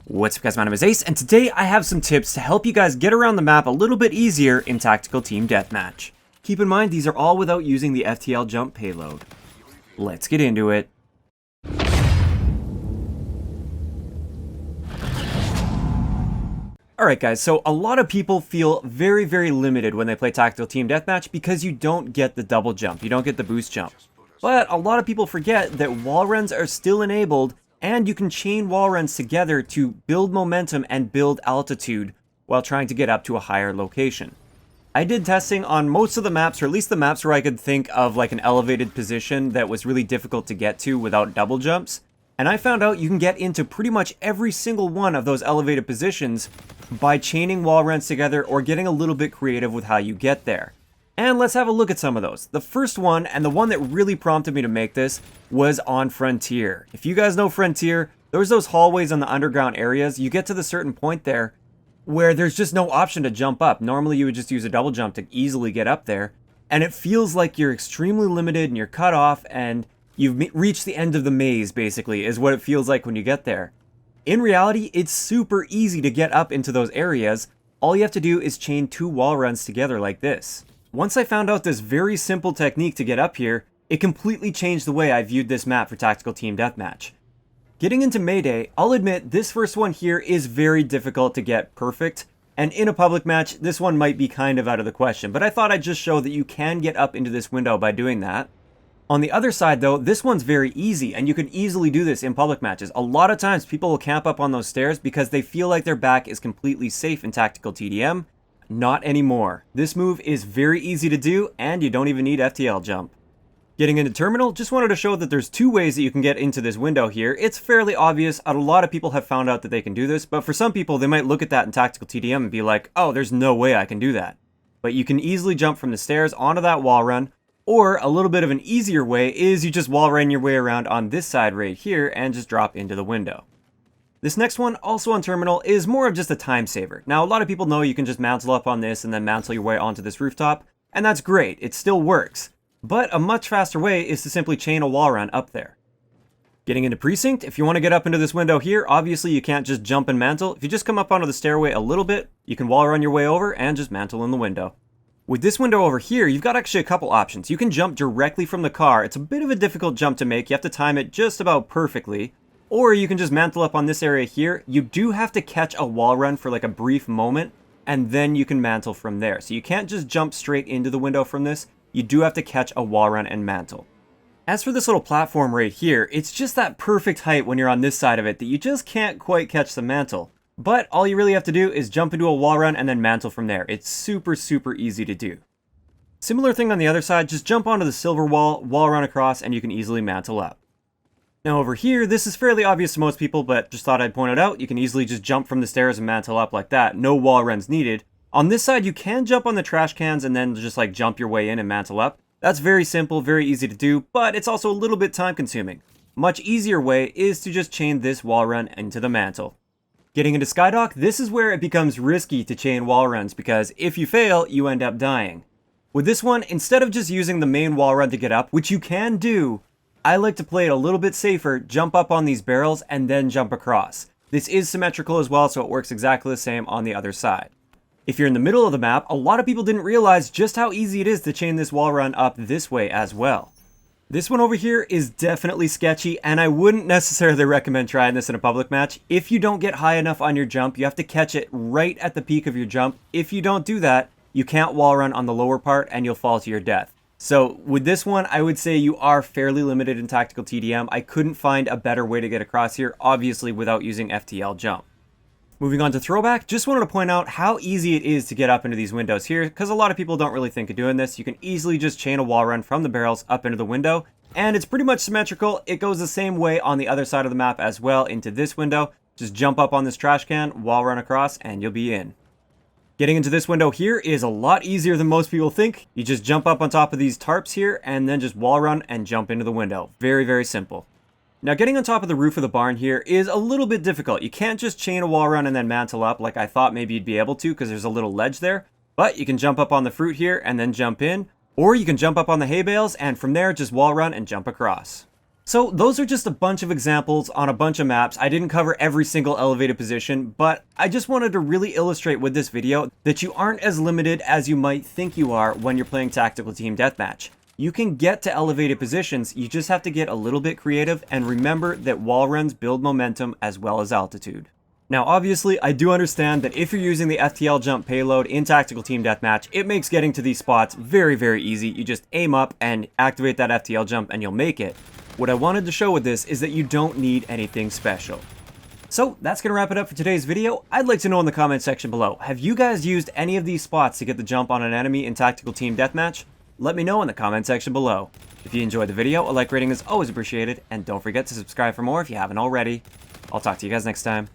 What's up guys, my name is Ace, and today I have some tips to help you guys get around the map a little bit easier in Tactical Team Deathmatch. Keep in mind, these are all without using the FTL Jump payload. Let's get into it. Alright guys, so a lot of people feel very limited when they play Tactical Team Deathmatch because you don't get the double jump, you don't get the boost jump. But a lot of people forget that wall runs are still enabled, and you can chain wall runs together to build momentum and build altitude while trying to get up to a higher location. I did testing on most of the maps, or at least the maps where I could think of like an elevated position that was really difficult to get to without double jumps. And I found out you can get into pretty much every single one of those elevated positions by chaining wall runs together or getting a little bit creative with how you get there. And let's have a look at some of those. The first one, and the one that really prompted me to make this, was on Frontier. If you guys know Frontier, there's those hallways on the underground areas. You get to the certain point there where there's just no option to jump up. Normally you would just use a double jump to easily get up there. And it feels like you're extremely limited and you're cut off and you've reached the end of the maze, basically, is what it feels like when you get there. In reality, it's super easy to get up into those areas. All you have to do is chain two wall runs together like this. Once I found out this very simple technique to get up here, it completely changed the way I viewed this map for Tactical Team Deathmatch. Getting into Mayday, I'll admit this first one here is very difficult to get perfect, and in a public match, this one might be kind of out of the question, but I thought I'd just show that you can get up into this window by doing that. On the other side though, this one's very easy, and you can easily do this in public matches. A lot of times people will camp up on those stairs because they feel like their back is completely safe in Tactical TDM. Not anymore. This move is very easy to do, and you don't even need FTL Jump. Getting into Terminal, just wanted to show that there's two ways that you can get into this window here. It's fairly obvious, a lot of people have found out that they can do this, but for some people they might look at that in Tactical TDM and be like, oh, there's no way I can do that. But you can easily jump from the stairs onto that wall run, or a little bit of an easier way is you just wall run your way around on this side right here and just drop into the window. This next one, also on Terminal, is more of just a time saver. Now, a lot of people know you can just mantle up on this and then mantle your way onto this rooftop, and that's great, it still works. But a much faster way is to simply chain a wall run up there. Getting into Precinct, if you want to get up into this window here, obviously you can't just jump and mantle. If you just come up onto the stairway a little bit, you can wall run your way over and just mantle in the window. With this window over here, you've got actually a couple options. You can jump directly from the car. It's a bit of a difficult jump to make, you have to time it just about perfectly. Or you can just mantle up on this area here. You do have to catch a wall run for like a brief moment, and then you can mantle from there. So you can't just jump straight into the window from this. You do have to catch a wall run and mantle. As for this little platform right here, it's just that perfect height when you're on this side of it that you just can't quite catch the mantle. But all you really have to do is jump into a wall run and then mantle from there. It's super easy to do. Similar thing on the other side, just jump onto the silver wall run across, and you can easily mantle up. Now over here, this is fairly obvious to most people, but just thought I'd point it out. You can easily just jump from the stairs and mantle up like that. No wall runs needed. On this side, you can jump on the trash cans and then just like jump your way in and mantle up. That's very simple, very easy to do, but it's also a little bit time consuming. Much easier way is to just chain this wall run into the mantle. Getting into Skydock, this is where it becomes risky to chain wall runs because if you fail, you end up dying. With this one, instead of just using the main wall run to get up, which you can do, I like to play it a little bit safer, jump up on these barrels, and then jump across. This is symmetrical as well, so it works exactly the same on the other side. If you're in the middle of the map, a lot of people didn't realize just how easy it is to chain this wall run up this way as well. This one over here is definitely sketchy, and I wouldn't necessarily recommend trying this in a public match. If you don't get high enough on your jump, you have to catch it right at the peak of your jump. If you don't do that, you can't wall run on the lower part and you'll fall to your death. So with this one, I would say you are fairly limited in Tactical TDM. I couldn't find a better way to get across here, obviously without using FTL Jump. Moving on to Throwback, just wanted to point out how easy it is to get up into these windows here, because a lot of people don't really think of doing this. You can easily just chain a wall run from the barrels up into the window, and it's pretty much symmetrical. It goes the same way on the other side of the map as well into this window. Just jump up on this trash can, wall run across, and you'll be in. Getting into this window here is a lot easier than most people think. You just jump up on top of these tarps here and then just wall run and jump into the window. Very simple. Now getting on top of the roof of the barn here is a little bit difficult. You can't just chain a wall run and then mantle up like I thought maybe you'd be able to because there's a little ledge there. But you can jump up on the fruit here and then jump in. Or you can jump up on the hay bales and from there just wall run and jump across. So those are just a bunch of examples on a bunch of maps. I didn't cover every single elevated position, but I just wanted to really illustrate with this video that you aren't as limited as you might think you are when you're playing Tactical Team Deathmatch. You can get to elevated positions, you just have to get a little bit creative and remember that wall runs build momentum as well as altitude. Now obviously, I do understand that if you're using the FTL Jump payload in Tactical Team Deathmatch, it makes getting to these spots very, very easy. You just aim up and activate that FTL Jump and you'll make it. What I wanted to show with this is that you don't need anything special. So that's going to wrap it up for today's video. I'd like to know in the comment section below, have you guys used any of these spots to get the jump on an enemy in Tactical Team Deathmatch? Let me know in the comment section below. If you enjoyed the video, a like rating is always appreciated, and don't forget to subscribe for more if you haven't already. I'll talk to you guys next time.